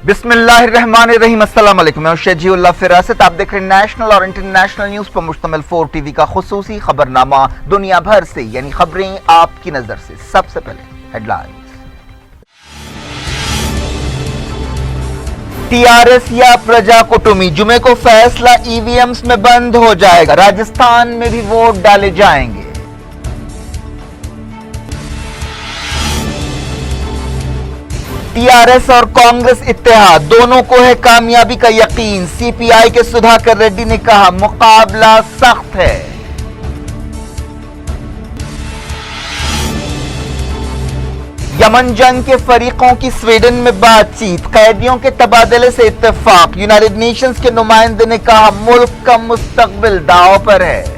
बिस्मिल्लाहिर्रहमानिर्रहीम। अस्सलाम वालेकुम। मैं शजीउल्लाह फिरासत। आप देख रहे हैं नेशनल और इंटरनेशनल न्यूज पर मुश्तमिल 4 टीवी का खुसूसी खबरनामा दुनिया भर से, यानी खबरें आपकी नजर से। सबसे पहले हेडलाइंस। टीआरएस या प्रजा कुटुंबी, जुमे को फैसला ईवीएम्स में बंद हो जाएगा। राजस्थान में भी वोट डाले जाएंगे। टीआरएस और कांग्रेस इत्तेहाद, दोनों को है कामयाबी का यकीन। सीपीआई के सुधाकर रेड्डी ने कहा मुकाबला सख्त है। यमन जंग के फरीकों की स्वीडन में बातचीत, कैदियों के तबादले से इत्तेफाक। यूनाइटेड नेशंस के नुमाइंदे ने कहा मुल्क का मुस्तकबिल दांव पर है।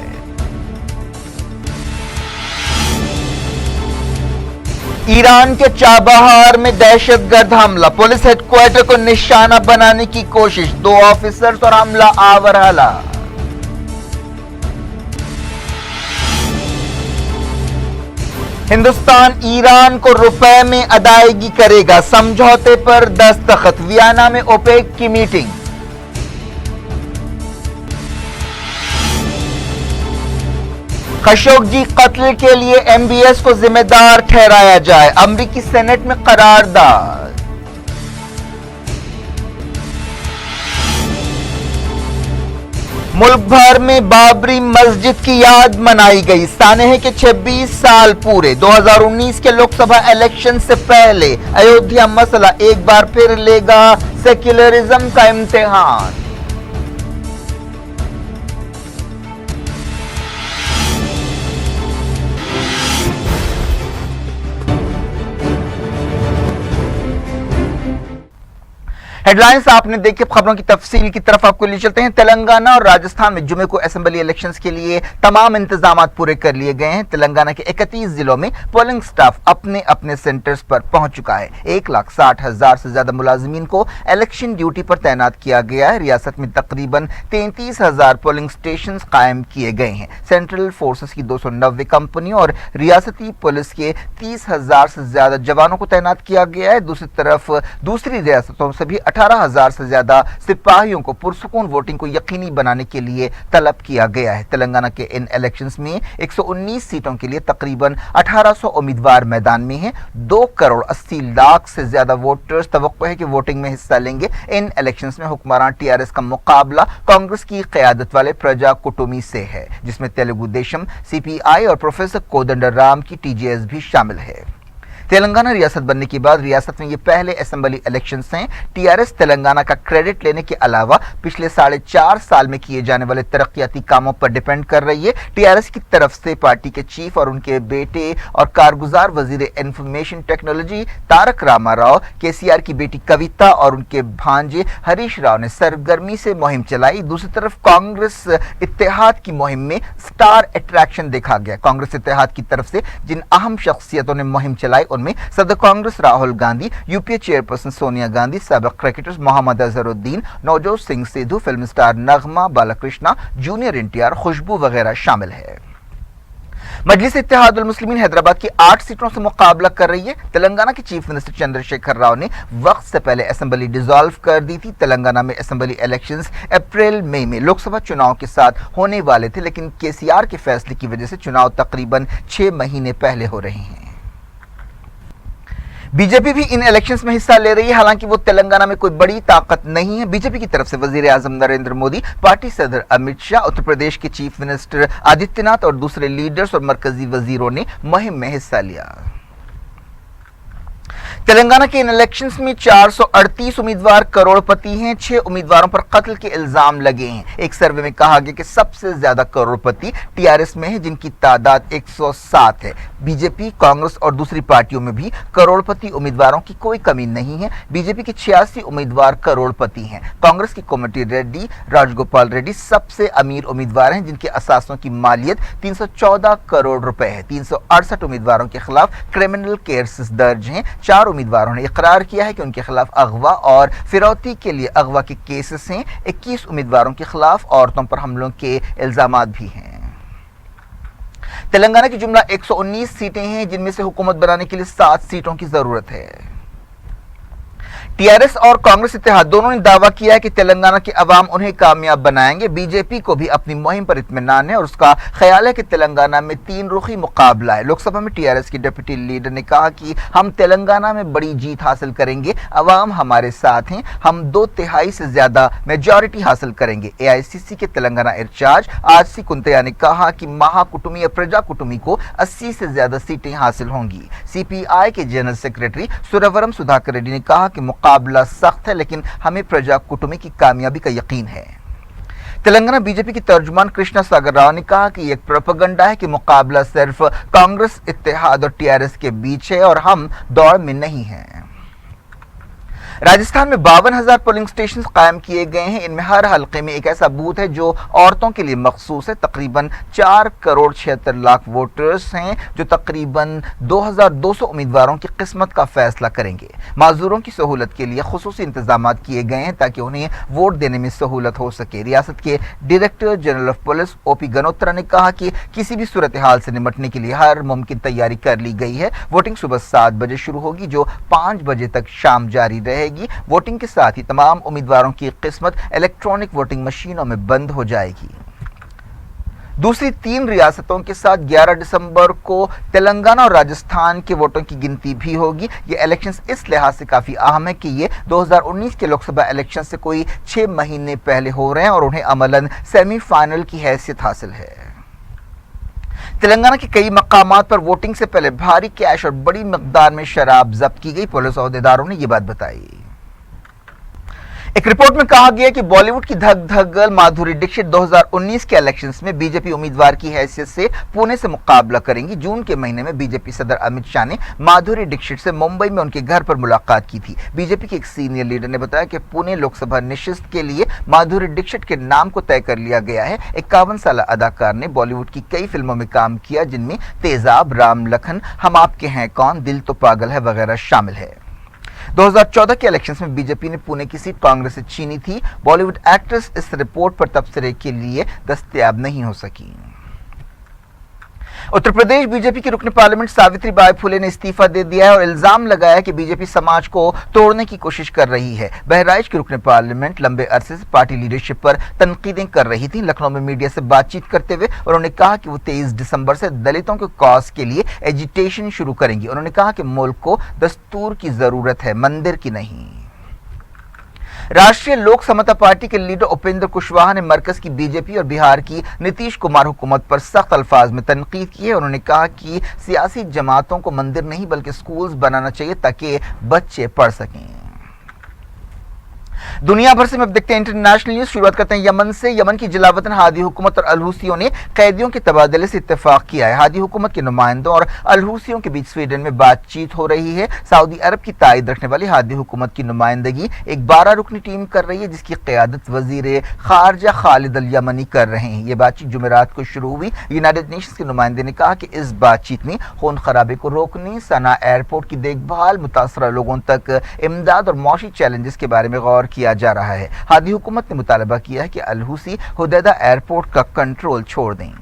ईरान के चाबहार में दहशतगर्द हमला, पुलिस हेडक्वार्टर को निशाना बनाने की कोशिश, 2 ऑफिसर्स और हमला आवर हला। हिंदुस्तान ईरान को रुपए में अदायगी करेगा, समझौते पर दस्तखत। वियना में ओपेक की मीटिंग। खशोगी कत्ल के लिए एमबीएस को जिम्मेदार ठहराया जाए, अमेरिकी सेनेट में करारदाद। मुल्क भर में बाबरी मस्जिद की याद मनाई गई। सानेह के 26 साल पूरे। 2019 के लोकसभा इलेक्शन से पहले अयोध्या मसला एक बार फिर लेगा सेक्युलरिज्म का इम्तिहान। हेडलाइंस आपने देखी। खबरों की तफसील की तरफ आपको ले चलते हैं। तेलंगाना और राजस्थान में जुमे को असेंबली इलेक्शंस के लिए तमाम इंतजाम पूरे कर लिए गए हैं। तेलंगाना के 31 जिलों में पोलिंग स्टाफ अपने अपने सेंटर्स पर पहुंच चुका है। 1,60,000 से ज्यादा मुलाजिमीन को इलेक्शन ड्यूटी पर तैनात किया गया है। रियासत में तकरीबन 33,000 पोलिंग स्टेशन कायम किए गए हैं। सेंट्रल फोर्सेस की 290 कंपनियों और रियासती पुलिस के 30,000 से ज्यादा जवानों को तैनात किया गया है। दूसरी तरफ दूसरी रियासतों से भी 18,000 से ज्यादा सिपाहियों को पुरसुकून वोटिंग को यकीनी बनाने के लिए तलब किया गया है। तेलंगाना के इन इलेक्शंस में 119 सीटों के लिए तकरीबन 1800 उम्मीदवार मैदान में हैं। 2 करोड़ 80 लाख से ज्यादा वोटर्स तवक्को है कि वोटिंग में हिस्सा लेंगे। इन इलेक्शंस में हुक्मरान टीआरएस का मुकाबला कांग्रेस की क़यादत वाले प्रजा कुटुंबी से है, जिसमें तेलुगु देशम, सीपीआई और प्रोफेसर कोदंडराम की टीजेएस भी शामिल है। तेलंगाना रियासत बनने के बाद रियासत में ये पहले असेंबली इलेक्शंस हैं। टीआरएस तेलंगाना का क्रेडिट लेने के अलावा पिछले 4.5 साल में किए जाने वाले तरक्याती कामों पर डिपेंड कर रही है। टीआरएस की तरफ से पार्टी के चीफ और उनके बेटे और कारगुजार वजीर इंफॉर्मेशन टेक्नोलॉजी तारक रामा राव, केसीआर की बेटी कविता और उनके भांजे हरीश राव ने सरगर्मी से मुहिम चलाई। दूसरी तरफ कांग्रेस इत्तेहाद की मुहिम में स्टार अट्रैक्शन देखा गया। कांग्रेस इत्तेहाद की तरफ से जिन अहम शख्सियतों ने मुहिम चलाई में सदर कांग्रेस राहुल गांधी, यूपीए चेयरपर्सन सोनिया गांधी, साबिक cricketers Mohammad Azharuddin, Navjot Singh Sidhu, film star Nagma, Balakrishna, junior NTR, Khushbu वगैरह शामिल है। मजलिस इत्तेहादुल मुस्लिमीन हैदराबाद की 8 सीटों से मुकाबला कर रही है। तेलंगाना के चीफ मिनिस्टर चंद्रशेखर राव ने वक्त से पहले असेंबली डिसॉल्व कर दी थी। तेलंगाना में असेंबली इलेक्शंस अप्रैल मई में लोकसभा चुनाव के साथ होने वाले थे, लेकिन केसीआर के फैसले की वजह से चुनाव तकरीबन 6 महीने पहले हो रहे हैं। बीजेपी भी इन इलेक्शंस में हिस्सा ले रही है, हालांकि वो तेलंगाना में कोई बड़ी ताकत नहीं है। बीजेपी की तरफ से वजीर आजम नरेंद्र मोदी, पार्टी सदर अमित शाह, उत्तर प्रदेश के चीफ मिनिस्टर आदित्यनाथ और दूसरे लीडर्स और मरकजी वजीरों ने मुहिम में हिस्सा लिया। तेलंगाना के इन इलेक्शंस में 438 उम्मीदवार करोड़पति हैं। 6 उम्मीदवारों पर कत्ल के इल्जाम लगे हैं। एक सर्वे में कहा गया कि सबसे ज्यादा करोड़पति टीआरएस में है, जिनकी तादाद 107 है। बीजेपी, कांग्रेस और दूसरी पार्टियों में भी करोड़पति उम्मीदवारों की कोई कमी नहीं है। बीजेपी के 86 उम्मीदवार करोड़पति हैं। कांग्रेस की कोमटी रेड्डी, राजगोपाल रेड्डी सबसे अमीर उम्मीदवार हैं, जिनके असासों की मालियत 314 करोड़ रुपए है। 368 उम्मीदवारों के खिलाफ क्रिमिनल केसेस दर्ज हैं। 4 उम्मीदवारों ने इकरार किया है कि उनके खिलाफ अगवा और फिरौती के लिए अगवा के केसेस हैं। 21 उम्मीदवारों के खिलाफ औरतों पर हमलों के इल्जामात भी हैं। तेलंगाना की जुमला 119 सीटें हैं, जिनमें से हुकूमत बनाने के लिए 7 सीटों की जरूरत है। टीआरएस और कांग्रेस इत्तेहाद दोनों ने दावा किया है कि तेलंगाना के अवाम उन्हें कामयाब बनाएंगे। बीजेपी को भी अपनी मुहिम पर इत्मीनान है और उसका ख्याल है कि तेलंगाना में तीन रुखी मुकाबला है। लोकसभा में टीआरएस की डिप्टी लीडर ने कहा कि हम तेलंगाना में बड़ी जीत हासिल करेंगे, अवाम हमारे साथ हैं, हम 2/3 से ज्यादा मेजॉरिटी हासिल करेंगे। एआईसीसी के तेलंगाना इंचार्ज आरसी कुंतया ने कहा कि महाकुटुंबी या प्रजा कुटुंबी को 80 से ज्यादा सीटें हासिल होंगी। सीपीआई के जनरल सेक्रेटरी सुरवरम सुधाकर रेड्डी ने कहा कि मुकाबला सख्त है लेकिन हमें प्रजा कुटुंबी की कामयाबी का यकीन है। तेलंगाना बीजेपी की तर्जुमान कृष्णा सागर राव ने कहा कि एक प्रोपेगेंडा है कि मुकाबला सिर्फ कांग्रेस इत्तेहाद और टीआरएस के बीच है और हम दौड़ में नहीं हैं। राजस्थान में 52,000 पोलिंग स्टेशन कायम किए गए हैं। इनमें हर हलके में एक ऐसा बूथ है जो औरतों के लिए मखसूस है। तकरीबन 4,76,00,000 वोटर्स हैं जो तकरीबन 2,200 उम्मीदवारों की किस्मत का फैसला करेंगे। माजूरों की सहूलत के लिए खुसूसी इंतजाम किए गए हैं ताकि उन्हें वोट देने में सहूलत हो सके। रियासत के director general of police OP Ganotra ने कहा कि किसी भी सूरत हाल से निपटने के लिए हर मुमकिन तैयारी कर ली गई है। वोटिंग सुबह 7 बजे शुरू होगी जो 5 बजे तक शाम जारी रहेगी। वोटिंग के साथ ही तमाम उम्मीदवारों की किस्मत इलेक्ट्रॉनिक वोटिंग मशीनों में बंद हो जाएगी। दूसरी 3 रियासतों के साथ 11 दिसंबर को तेलंगाना और राजस्थान के वोटों की गिनती भी होगी। ये इलेक्शंस इस लिहाज से काफी अहम है कि ये 2019 के लोकसभा इलेक्शन से कोई 6 महीने पहले हो रहे हैं और उन्हें अमलन सेमीफाइनल की हैसियत हासिल है। तेलंगाना के कई मकामात पर वोटिंग से पहले भारी कैश और बड़ी मिकदार में शराब जब्त की गई। पुलिस अहदेदारों ने यह बात बताई। एक रिपोर्ट में कहा गया कि बॉलीवुड की धक धक गर्ल माधुरी दीक्षित 2019 के इलेक्शंस में बीजेपी उम्मीदवार की हैसियत से पुणे से मुकाबला करेंगी। जून के महीने में बीजेपी सदर अमित शाह ने माधुरी दीक्षित से मुंबई में उनके घर पर मुलाकात की थी। बीजेपी के एक सीनियर लीडर ने बताया कि पुणे लोकसभा निशिस्त के लिए माधुरी दीक्षित के नाम को तय कर लिया गया है। 51 साल अदाकार ने बॉलीवुड की कई फिल्मों में काम किया जिनमें तेजाब, राम लखन, हम आपके हैं कौन, दिल तो पागल है वगैरह शामिल है। 2014 के इलेक्शंस में बीजेपी ने पुणे की सीट कांग्रेस से छीनी थी। बॉलीवुड एक्ट्रेस इस रिपोर्ट पर तबसरे के लिए दस्तयाब नहीं हो सकी। उत्तर प्रदेश बीजेपी की रुकन पार्लियामेंट सावित्री बाई फुले ने इस्तीफा दे दिया है और इल्जाम लगाया कि बीजेपी समाज को तोड़ने की कोशिश कर रही है। बहराइच की रुकन पार्लियामेंट लंबे अरसे से पार्टी लीडरशिप पर तनकीदें कर रही थी। लखनऊ में मीडिया से बातचीत करते हुए उन्होंने कहा कि वो 23 दिसंबर से दलितों के कॉज के लिए एजिटेशन शुरू करेंगी। उन्होंने कहा कि मुल्क को दस्तूर की जरूरत है, मंदिर की नहीं। राष्ट्रीय लोक समता पार्टी के लीडर उपेंद्र कुशवाहा ने मरकज की बीजेपी और बिहार की नीतीश कुमार हुकूमत पर सख्त अल्फाज में तनकीद की है। उन्होंने कहा कि सियासी जमातों को मंदिर नहीं बल्कि स्कूल्स बनाना चाहिए ताकि बच्चे पढ़ सकें। दुनिया भर से अब देखते हैं इंटरनेशनल न्यूज। शुरुआत करते हैं यमन से। यमन की जलावतन हादी हुकूमत और अलहूसियों ने कैदियों के तबादले से इत्तेफाक किया है। हादी हुकूमत के नुमाइंदों और अलहूसियों के बीच स्वीडन में बातचीत हो रही है। सऊदी अरब की ताईद रखने वाली हादी हुकूमत की नुमाइंदगी एक 12 रुकनी टीम कर रही है जिसकी क़यादत वजीर खारजा खालिद अल यमनी कर रहे हैं। ये बातचीत जुमेरात को शुरू हुई। यूनाइटेड नेशंस के नुमाइंदे ने कहा कि इस बातचीत में खून खराबे को रोकने, सना एयरपोर्ट की देखभाल, मुतासरा लोगों तक इमदाद और मौशी चैलेंजेस के बारे में गौर किया जा रहा है। हादी हुकूमत ने मुतालबा किया है कि अलहूसी हुदैदा एयरपोर्ट का कंट्रोल छोड़ दें।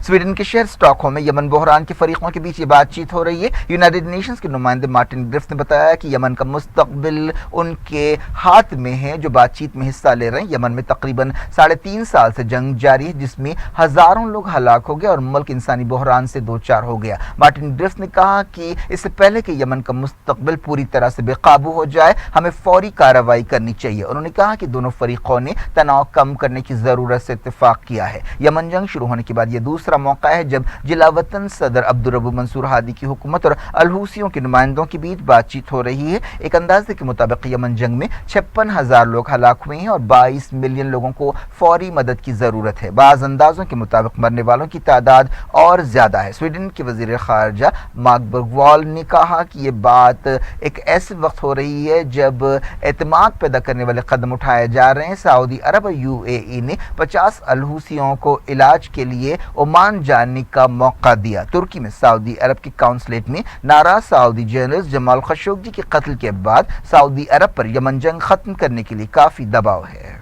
स्वीडन के शहर स्टॉकहोम में यमन बहरान के फरीकों के बीच ये बातचीत हो रही है। यूनाइटेड नेशंस के नुमाइंदे मार्टिन ग्रिफ्थ ने बताया कि यमन का मुस्तकबिल उनके हाथ में है जो बातचीत में हिस्सा ले रहे हैं। यमन में तकरीबन 3.5 साल से जंग जारी है जिसमें हजारों लोग हलाक हो गए और मुल्क इंसानी बहरान से दो चार हो गया। मार्टिन ग्रिफ्थ ने कहा कि इससे पहले कि यमन का मुस्तकबिल पूरी तरह से बेकाबू हो जाए हमें फौरी कार्रवाई करनी चाहिए। उन्होंने कहा कि दोनों फरीकों ने तनाव कम करने की जरूरत से इत्तेफाक किया है। यमन जंग शुरू होने के बाद यह दूसरा मौका है जब जिलावतन सदर अब्दुर्रब्बू मंसूर हादी की हुकूमत और अलहूसियों के नुमाइंदों के बीच बातचीत हो रही है। एक अंदाजे के मुताबिक यमन जंग में 56,000 लोग हलाक हुए हैं और 22 मिलियन लोगों को फौरी मदद की जरूरत है। बाज़ अंदाजों के मुताबिक मरने वालों की तादाद और ज्यादा है। स्वीडन के वजीर खारजा मार्क बर्गवॉल ने कहा कि ये बात एक ऐसे वक्त हो रही है जब एतमाद पैदा करने वाले कदम उठाए जा रहे हैं। सऊदी अरब और यूएई ने 50 अलहूसियों को इलाज के लिए ओमान जाने का मौका दिया। तुर्की में सऊदी अरब के काउंसलेट में नाराज सऊदी जर्नलिस्ट जमाल खशोगी के कत्ल के बाद सऊदी अरब पर यमन जंग खत्म करने के लिए काफी दबाव है।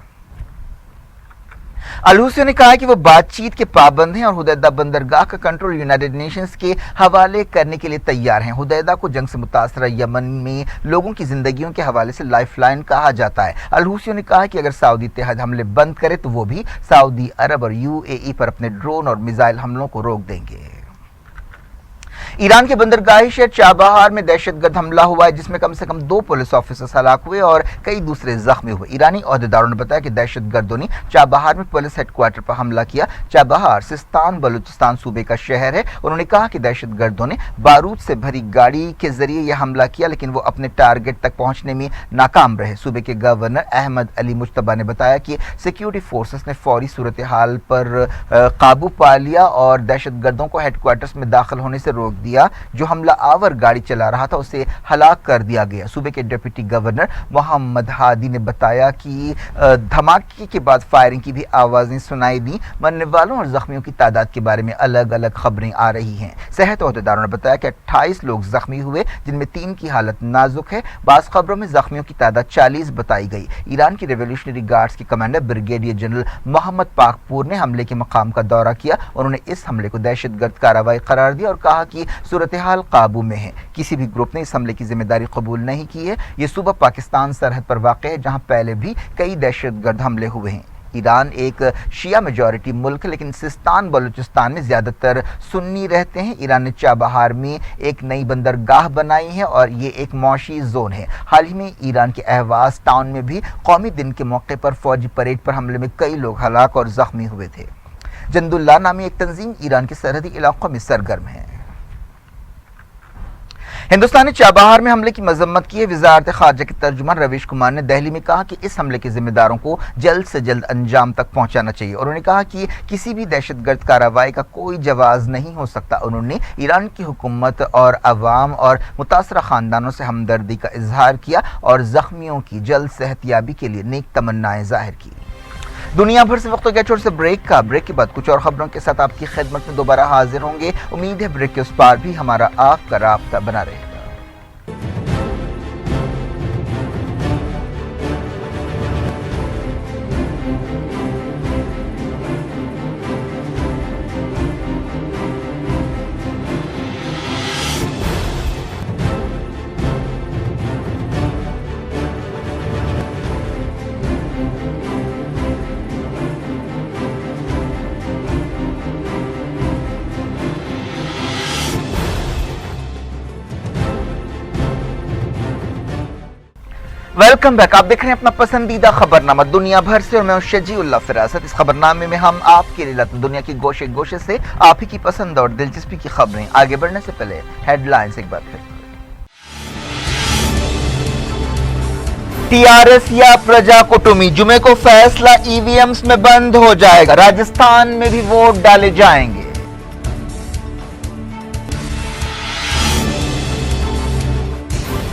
अलहूसी ने कहा कि वो बातचीत के पाबंद हैं और हुदैदा बंदरगाह का कंट्रोल यूनाइटेड नेशंस के हवाले करने के लिए तैयार हैं। हुदैदा को जंग से मुतासरा यमन में लोगों की जिंदगियों के हवाले से लाइफलाइन कहा जाता है। अलहूसी ने कहा कि अगर सऊदी इत्तेहाद हमले बंद करे तो वो भी सऊदी अरब और यूएई पर अपने ड्रोन और मिसाइल हमलों को रोक देंगे। ईरान के बंदरगाही शहर चाबहार में दहशतगर्द हमला हुआ है, जिसमें कम से कम 2 पुलिस ऑफिसर्स हलाक हुए और कई दूसरे जख्मी हुए। ईरानी ओहदेदारों ने बताया कि दहशतगर्दों ने चाबहार में पुलिस हेडक्वार्टर पर हमला किया। चाबहार सिस्तान बलूचिस्तान सूबे का शहर है। उन्होंने कहा कि दहशतगर्दों ने बारूद से भरी गाड़ी के जरिए यह हमला किया, लेकिन वो अपने टारगेट तक पहुंचने में नाकाम रहे। सूबे के गवर्नर अहमद अली मुश्तबा ने बताया कि सिक्योरिटी फोर्सेस ने फौरी सूरत हाल पर काबू पा लिया और दहशतगर्दों को हेडक्वार्टर्स में दाखिल होने से रोक दिया। जो हमला आवर गाड़ी चला रहा था उसे हलाक कर दिया गया। सूबे के डिप्टी गवर्नर मोहम्मद हादी ने बताया कि धमाके के बाद फायरिंग की भी आवाजें सुनाई दी। मरने वालों और जख्मियों की तादाद के बारे में अलग अलग खबरें आ रही हैं। सेहत ओहदेदारों ने बताया कि 28 लोग जख्मी हुए, जिनमें 3 की हालत नाजुक है। बाज़ खबरों में जख्मियों की तादाद 40 बताई गई। ईरान की रेवोल्यूशनरी गार्ड्स के commander brigadier general Mohammad Pakpour ने हमले के मकाम का दौरा किया। उन्होंने इस हमले को दहशतगर्द कार्रवाई करार दिया और कहा कि सूरत हाल काबू में है। किसी भी ग्रुप ने इस हमले की जिम्मेदारी कबूल नहीं की है। ये सूबा पाकिस्तान सरहद पर वाक़ है, जहां पहले भी कई दहशतगर्द हमले हुए हैं। ईरान एक शिया मेजॉरिटी मुल्क है, लेकिन सिस्तान बलूचिस्तान में ज़्यादातर सुन्नी रहते हैं। ईरान ने चाबहार में एक नई बंदरगाह बनाई है और ये एक मौशी जोन है। हाल ही में ईरान के अहवाज टाउन में भी कौमी दिन के मौके पर फौजी परेड पर हमले में कई लोग हलाक और जख्मी हुए थे। जंदुल्लाह नामी एक तंजीम ईरान के सरहदी इलाकों में सरगर्म है। हिंदुस्तान ने चाबहार में हमले की मजम्मत की है। वजारत खारजा के तर्जुमान रवीश कुमार ने दिल्ली में कहा कि इस हमले के जिम्मेदारों को जल्द से जल्द अंजाम तक पहुंचाना चाहिए। उन्होंने कहा कि किसी भी दहशतगर्द कार्रवाई का कोई जवाज नहीं हो सकता। उन्होंने ईरान की हुकूमत और अवाम और मुतासरा खानदानों से हमदर्दी का इजहार किया और जख्मियों की जल्द सेहतयाबी के लिए नेक तमन्नाएं जाहिर की। दुनिया भर से वक्त हो गया छोटे से ब्रेक का। ब्रेक के बाद कुछ और खबरों के साथ आपकी खिदमत में दोबारा हाजिर होंगे। उम्मीद है ब्रेक के उस पार भी हमारा आपका राब्ता बना रहेगा। Welcome back. आप देख रहे हैं अपना पसंदीदा खबरनामा दुनिया भर से और मैं हूं शजीउल्लाह फिरासत। इस खबरनामे में हम आपके लिए लाते हैं दुनिया की गोशे गोशे से आप ही की पसंद और दिलचस्पी की खबरें। आगे बढ़ने से पहले हेडलाइंस एक बार फिर। टीआरएस या प्रजा कुटुंबी, जुमे को फैसला ईवीएम्स में बंद हो जाएगा। राजस्थान में भी वोट डाले जाएंगे।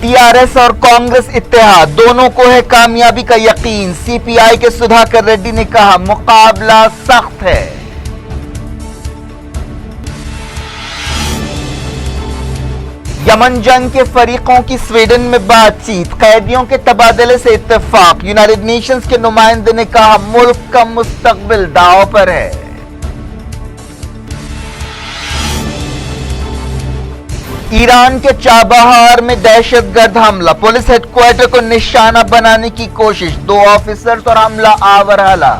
टीआरएस और कांग्रेस इत्तेहाद दोनों को है कामयाबी का यकीन। सीपीआई के सुधाकर रेड्डी ने कहा मुकाबला सख्त है। यमन जंग के फरीकों की स्वीडन में बातचीत, कैदियों के तबादले से इत्तेफाक। यूनाइटेड नेशंस के नुमाइंदे ने कहा मुल्क का मुस्तकबिल दांव पर है। ईरान के चाबहार में दहशतगर्द हमला, पुलिस हेडक्वार्टर को निशाना बनाने की कोशिश, 2 ऑफिसर्स और हमला आवर हला।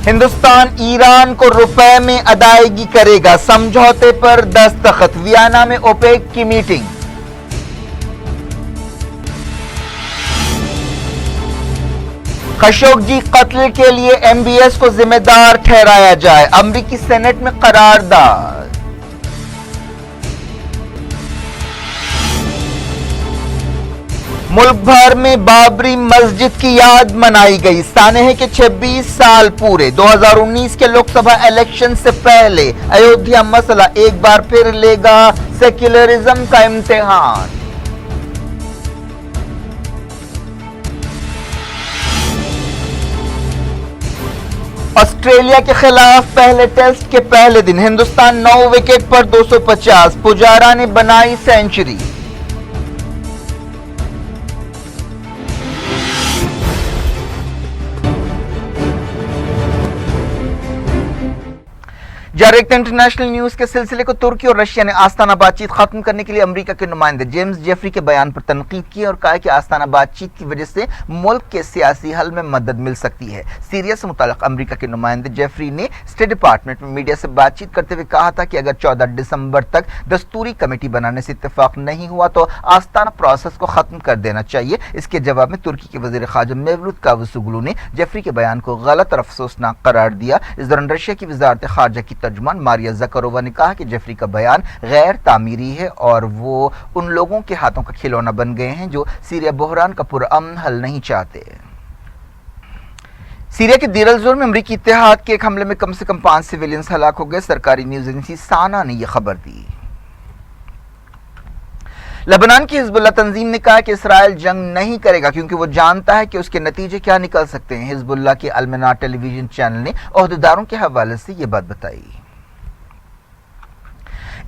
हिंदुस्तान ईरान को रुपए में अदायगी करेगा, समझौते पर दस्तखत। वियना में ओपेक की मीटिंग। खशोगी कत्ल के लिए एमबीएस को जिम्मेदार ठहराया जाए, अमरीकी सेनेट में करारदाद। मुल्क भर में बाबरी मस्जिद की याद मनाई गई। सानेह के 26 साल पूरे। 2019 के लोकसभा इलेक्शन से पहले अयोध्या मसला एक बार फिर लेगा सेक्युलरिज्म का इम्तिहान। ऑस्ट्रेलिया के खिलाफ पहले टेस्ट के पहले दिन हिंदुस्तान 9 विकेट पर 250, पुजारा ने बनाई सेंचुरी। डायरेक्ट इंटरनेशनल न्यूज के सिलसिले को तुर्की और रशिया ने आस्ताना बातचीत खत्म करने के लिए अमेरिका के नुमाइंदे जेम्स जेफरी के बयान पर तनकीद की और कहा कि आस्ताना बातचीत की वजह से मुल्क के सियासी हल में मदद मिल सकती है। सीरिया से मुताल्लिक अमेरिका के नुमाइंदे जेफरी ने स्टेट डिपार्टमेंट में मीडिया से बातचीत करते हुए कहा था कि अगर 14 दिसंबर तक दस्तूरी कमेटी बनाने से इत्तेफाक नहीं हुआ तो आस्ताना प्रोसेस को खत्म कर देना चाहिए। इसके जवाब में तुर्की के वजीर खारजा मेवलूत कावुसोगलू ने जेफरी के बयान को गलत और अफसोसनाक करार दिया। इस दौरान रशिया की वजारत खारजा की तर्जुमान मारिया ज़कारोवा ने कहा कि जेफरी का बयान गैर तामीरी है और वो उन लोगों के हाथों का खिलौना बन गए हैं जो सीरिया बहरान का पुरअमन हल नहीं चाहते। सीरिया के दीर अल-ज़ोर में अमरीकी इत्तेहाद के एक हमले में कम से कम 5 सिविलियंस हलाक हो गए। सरकारी न्यूज एजेंसी साना ने यह खबर दी। लेबनान की हिजबुल्लाह तंजीम ने कहा कि इसराइल जंग नहीं करेगा क्योंकि वो जानता है कि उसके नतीजे क्या निकल सकते हैं। हिजबुल्लाह के अल-मनार टेलीविजन चैनल ने ओहदेदारों के हवाले से ये बात बताई।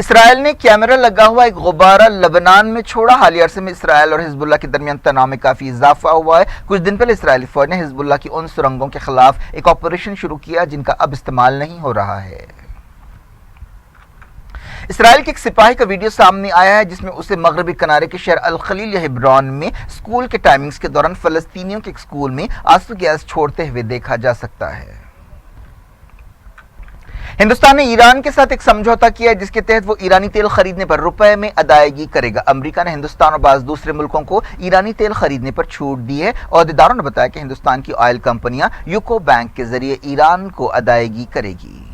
इसराइल ने कैमरा लगा हुआ एक गुब्बारा लेबनान में छोड़ा। हालिया अरसे में इसराइल और हिजबुल्लाह के दरमियान तनाव में काफी इजाफा हुआ है। कुछ दिन पहले इसराइली फौज ने हिजबुल्लाह की उन सुरंगों के खिलाफ एक ऑपरेशन शुरू किया जिनका अब इस्तेमाल नहीं हो रहा है। इसराइल के एक सिपाही का वीडियो सामने आया है जिसमें उसे मगरबी किनारे के शहर अल खलील या हिब्रॉन में स्कूल के टाइमिंग्स के दौरान फलस्तीनियों के एक स्कूल में आंसू गैस छोड़ते हुए देखा जा सकता है। हिंदुस्तान ने ईरान के साथ एक समझौता किया है जिसके तहत वो ईरानी तेल खरीदने पर रुपए में अदायगी करेगा। अमेरिका ने हिंदुस्तान और बाज़ दूसरे मुल्कों को ईरानी तेल खरीदने पर छूट दी है। ओहदेदारों ने बताया कि हिंदुस्तान की ऑयल कंपनियां यूको बैंक के जरिए ईरान को अदायगी करेगी।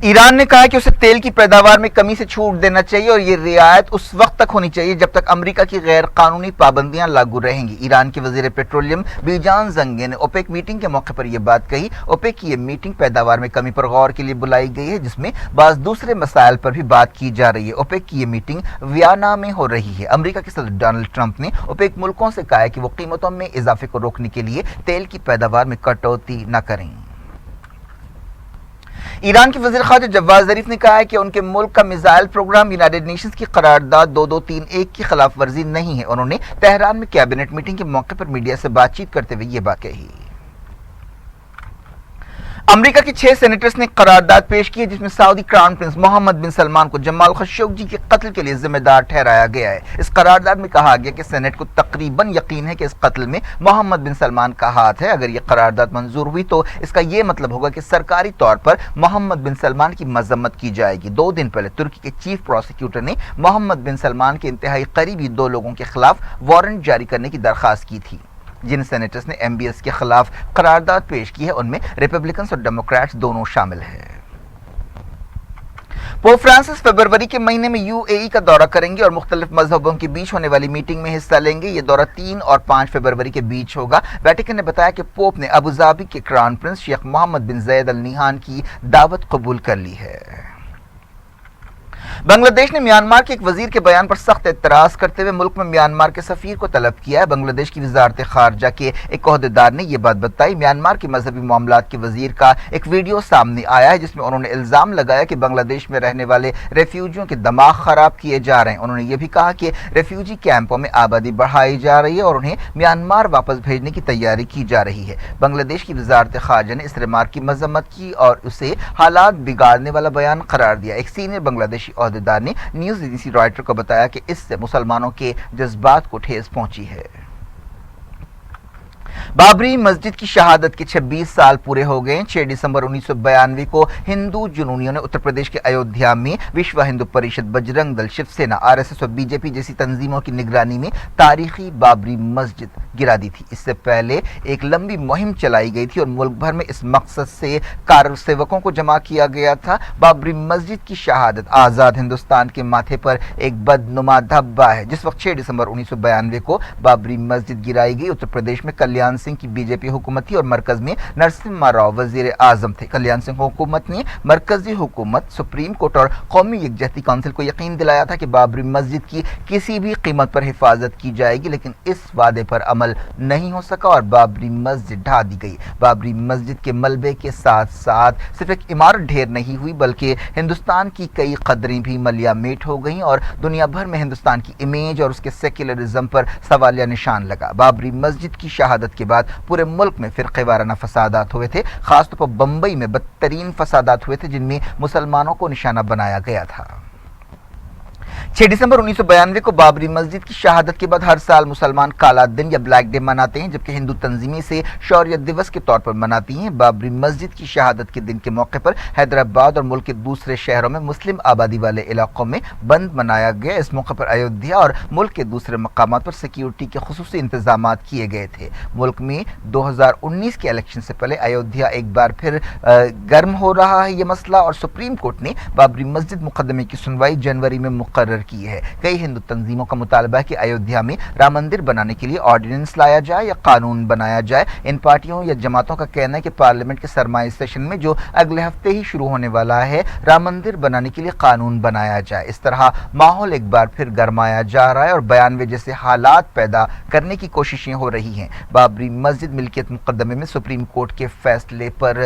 ईरान ने कहा कि उसे तेल की पैदावार में कमी से छूट देना चाहिए और ये रियायत उस वक्त तक होनी चाहिए जब तक अमेरिका की गैर कानूनी पाबंदियां लागू रहेंगी। ईरान के वजीर पेट्रोलियम बीजान जंगे ने ओपेक मीटिंग के मौके पर यह बात कही। ओपेक की यह मीटिंग पैदावार में कमी पर गौर के लिए बुलाई गई है जिसमें बाज़ दूसरे मसाइल पर भी बात की जा रही है। ओपेक की यह मीटिंग वियना में हो रही है। अमेरिका के सदर डोनाल्ड ट्रंप ने ओपेक मुल्कों से कहा है कि वो कीमतों में इजाफे को रोकने के लिए तेल की पैदावार में कटौती न करें। ईरान के वज़ीर ख़ारजा जवाद ज़रीफ ने कहा है कि उनके मुल्क का मिसाइल प्रोग्राम यूनाइटेड नेशंस की करारदाद 2231 की खिलाफ वर्जी नहीं है। उन्होंने तेहरान में कैबिनेट मीटिंग के मौके पर मीडिया से बातचीत करते हुए ये बात कही। अमेरिका के 6 सेनेटर्स ने करारदाद पेश की है जिसमें सऊदी क्राउन प्रिंस मोहम्मद बिन सलमान को जमाल खशोगी के कत्ल के लिए जिम्मेदार ठहराया गया है। इस करारदाद में कहा गया कि सेनेट को तकरीबन यकीन है कि इस कत्ल में मोहम्मद बिन सलमान का हाथ है। अगर यह करारदाद मंजूर हुई तो इसका यह मतलब होगा कि सरकारी तौर पर मोहम्मद बिन सलमान की मजम्मत की जाएगी। 2 दिन पहले तुर्की के चीफ प्रोसिक्यूटर ने मोहम्मद बिन सलमान के इंतहाई करीबी 2 लोगों के खिलाफ वारंट जारी करने की दरख्वास्त की थी। जिन सेनेटर्स ने MBS के खिलाफ करारदाद पेश की है उनमें रिपब्लिकन्स और डेमोक्रेट्स दोनों शामिल हैं। पोप फ्रांसिस फरवरी के महीने में UAE का दौरा करेंगे और मुख्तलिफ मजहबों के बीच होने वाली मीटिंग में हिस्सा लेंगे। ये दौरा 3 और 5 फरवरी के बीच होगा। वेटिकन ने बताया कि पोप ने अबू धाबी के क्राउन प्रिंस शेख मोहम्मद बिन ज़ायद अल नहयान की दावत कबूल कर ली है। बांग्लादेश ने म्यांमार के एक वजीर के बयान पर सख्त एतराज करते हुए मुल्क में म्यांमार के सफीर को तलब किया है। बांग्लादेश की वजारत खारजा के एक ओहदेदार ने यह बात बताई। म्यांमार के मजहबी मामलात के वजीर का एक वीडियो सामने आया है जिसमें उन्होंने इल्जाम लगाया कि बांग्लादेश में रहने वाले रेफ्यूजियों के दिमाग खराब किए जा रहे हैं। उन्होंने यह भी कहा कि रेफ्यूजी कैंपों में आबादी बढ़ाई जा रही है और उन्हें म्यांमार वापस भेजने की तैयारी की जा रही है। बांग्लादेश की वजारत खारजा ने इस रिमार्क की मजम्मत की और उसे हालात बिगाड़ने वाला बयान करार दिया। एक सीनियर बांग्लादेशी ओहदेदार ने न्यूज एजेंसी रॉयटर को बताया कि इससे मुसलमानों के जज्बात को ठेस पहुंची है। बाबरी मस्जिद की शहादत के 26 साल पूरे हो गए। 6 दिसंबर 1992 को हिंदू जुनूनियों ने उत्तर प्रदेश के अयोध्या में विश्व हिंदू परिषद, बजरंग दल, शिवसेना, RSS और BJP जैसी तंजीमों की निगरानी में तारीखी बाबरी मस्जिद गिरा दी थी। इससे पहले एक लंबी मुहिम चलाई गई थी और मुल्क भर में इस मकसद से कारसेवकों को जमा किया गया था। बाबरी मस्जिद की शहादत आज़ाद हिंदुस्तान के माथे पर एक बदनुमा धब्बा है। जिस वक्त 6 दिसंबर 1992 को बाबरी मस्जिद गिराई गई, उत्तर प्रदेश में कल्याण सिंह की BJP हुकूमत थी और मरकज में नरसिम्हा राव वजीर आजम थे। कल्याण सिंह हुकूमत ने मरकजी हुकूमत, सुप्रीम कोर्ट और कौमी यकजहती काउंसिल को यकीन दिलाया था कि बाबरी मस्जिद की किसी भी कीमत पर हिफाजत की जाएगी, लेकिन इस वादे पर अमल नहीं हो सका और बाबरी मस्जिद ढा दी गई। बाबरी मस्जिद के मलबे के साथ साथ सिर्फ एक इमारत ढेर नहीं हुई बल्कि हिंदुस्तान की कई कदरें भी मलियामेट हो गईं और दुनिया भर में हिंदुस्तान की इमेज और उसके सेक्युलरिज्म पर सवालिया निशान लगा। बाबरी मस्जिद की शहादत شہادت کے بعد پورے ملک میں فرقے وارانہ فسادات ہوئے تھے، خاص طور پر بمبئی میں بدترین فسادات ہوئے تھے جن میں مسلمانوں کو نشانہ بنایا گیا تھا۔ 6 دسمبر 1992 کو بابری مسجد کی شہادت کے بعد ہر سال مسلمان کالا دن یا بلیک ڈے مناتے ہیں، جبکہ ہندو تنظیمیں اسے شوریہ دیوس کے طور پر مناتی ہیں۔ بابری مسجد کی شہادت کے دن کے موقع پر حیدرآباد اور ملک کے دوسرے شہروں میں مسلم آبادی والے علاقوں میں بند منایا گیا۔ اس موقع پر ایودھیا اور ملک کے دوسرے مقامات پر سیکیورٹی کے خصوصی انتظامات کیے گئے تھے۔ ملک میں 2019 کے الیکشن سے پہلے ایودھیا ایک بار پھر گرم ہو رہا ہے یہ مسئلہ، اور سپریم کورٹ نے بابری مسجد مقدمے کی سنوائی جنوری میں مقرر کی ہے۔ کئی ہندو تنظیموں کا مطالبہ ہے کہ ایودھیا میں رام مندر بنانے کے لیے آرڈیننس لایا جائے یا قانون بنایا جائے۔ ان پارٹیوں یا جماعتوں کا کہنا ہے کہ پارلیمنٹ کے سرمائی سیشن میں جو اگلے ہفتے ہی شروع ہونے والا ہے، رام مندر بنانے کے لیے قانون بنایا جائے۔ اس طرح ماحول ایک بار پھر گرمایا جا رہا ہے اور 92 جیسے حالات پیدا کرنے کی کوششیں ہو رہی ہیں۔ بابری مسجد ملکیت مقدمے میں سپریم کورٹ کے فیصلے پر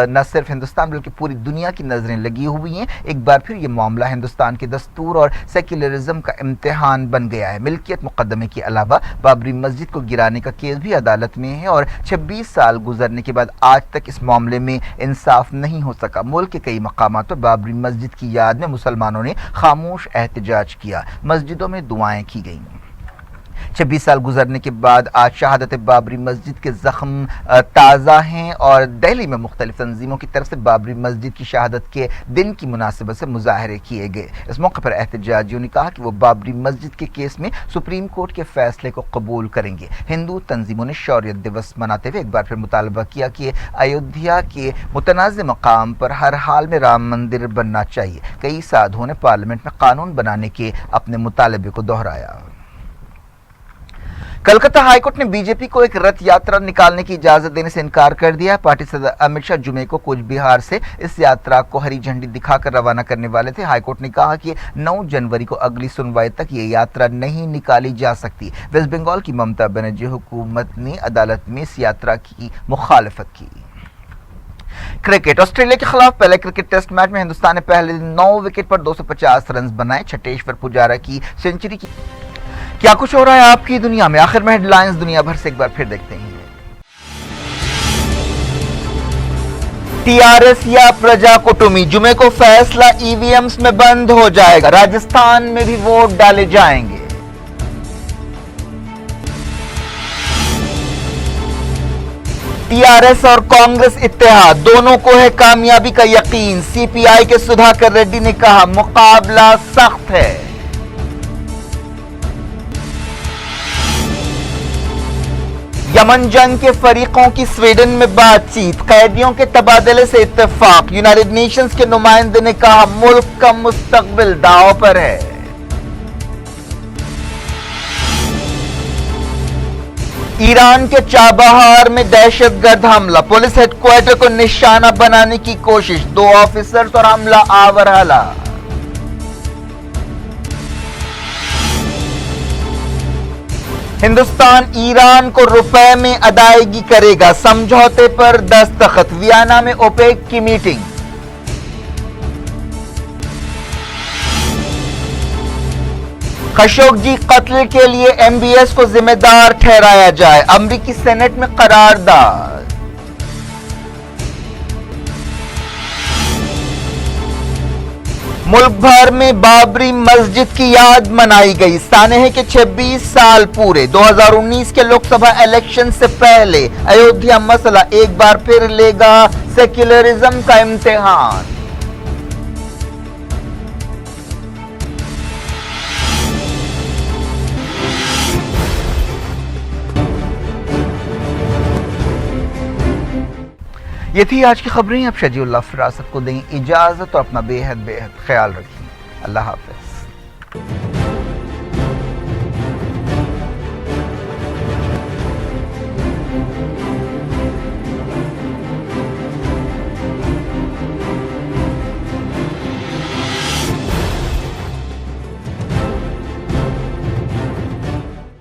نہ صرف ہندوستان بلکہ پوری دنیا کی نظریں لگی ہوئی ہیں۔ ایک بار پھر یہ معاملہ ہندوستان کے دستور اور سیکولرزم کا امتحان بن گیا ہے۔ ملکیت مقدمے کے علاوہ بابری مسجد کو گرانے کا کیس بھی عدالت میں ہے اور 26 سال گزرنے کے بعد آج تک اس معاملے میں انصاف نہیں ہو سکا۔ ملک کے کئی مقامات پر بابری مسجد کی یاد میں مسلمانوں نے خاموش احتجاج کیا، مسجدوں میں دعائیں کی گئیں۔ 26 سال گزرنے کے بعد آج شہادت بابری مسجد کے زخم تازہ ہیں اور دہلی میں مختلف تنظیموں کی طرف سے بابری مسجد کی شہادت کے دن کی مناسبت سے مظاہرے کیے گئے۔ اس موقع پر احتجاجیوں نے کہا کہ وہ بابری مسجد کے کیس میں سپریم کورٹ کے فیصلے کو قبول کریں گے۔ ہندو تنظیموں نے شوریہ دیوس مناتے ہوئے ایک بار پھر مطالبہ کیا کہ ایودھیا کے متنازع مقام پر ہر حال میں رام مندر بننا چاہیے۔ کئی سادھوؤں نے پارلیمنٹ میں قانون بنانے کے اپنے مطالبے کو دہرایا۔ کلکتہ ہائی کورٹ نے بی جے پی کو ایک رتھ یاترا نکالنے کی اجازت دینے سے انکار کر دیا۔ پارٹی صدر امت شاہ جمعے کو کوچ بہار سے اس یاترا کو ہری جھنڈی دکھا کر روانہ کرنے والے تھے۔ ہائی کورٹ نے کہا کہ 9 جنوری کو اگلی سنوائی تک یہ یاترا نہیں نکالی جا سکتی۔ ویسٹ بنگال کی ممتا بنرجی حکومت نے عدالت میں اس یاترا کی مخالفت کی۔ کرکٹ آسٹریلیا کے خلاف پہلے کرکٹ ٹیسٹ میچ میں ہندوستان نے پہلے 9 وکٹ پر 250 رنز بنائے۔ چھٹیشور پجارا کی سنچری کی۔ کیا کچھ ہو رہا ہے آپ کی دنیا میں؟ آخر میں ہیڈ لائنز دنیا بھر سے ایک بار پھر دیکھتے ہیں۔ ٹی آر ایس یا پرجا کٹومی، جمعے کو فیصلہ ای وی ایمز میں بند ہو جائے گا، راجستھان میں بھی ووٹ ڈالے جائیں گے۔ ٹی آر ایس اور کانگریس اتحاد دونوں کو ہے کامیابی کا یقین، سی پی آئی کے سدھاکر ریڈی نے کہا مقابلہ سخت ہے۔ یمن جنگ کے فریقوں کی سویڈن میں بات چیت، قیدیوں کے تبادلے سے اتفاق، یونائیٹڈ نیشنز کے نمائندے نے کہا ملک کا مستقبل داؤ پر ہے۔ ایران کے چابہار میں دہشت گرد حملہ، پولیس ہیڈ کوارٹر کو نشانہ بنانے کی کوشش، 2 آفیسرز اور حملہ آور ہلاک۔ ہندوستان ایران کو روپے میں ادائیگی کرے گا، سمجھوتے پر دستخط، ویانا میں اوپیک کی میٹنگ۔ خشوگی قتل کے لیے ایم بی ایس کو ذمہ دار ٹھہرایا جائے، امریکی سینٹ میں قرارداد۔ ملک بھر میں بابری مسجد کی یاد منائی گئی، سانحہ ہے کہ 26 سال پورے۔ 2019 کے لوک سبھا الیکشن سے پہلے ایودھیا مسئلہ ایک بار پھر لے گا سیکولرزم کا امتحان۔ یہ تھی آج کی خبریں۔ اب شجیع اللہ فراست کو دیں اجازت اور اپنا بے حد خیال رکھیں۔ اللہ حافظ۔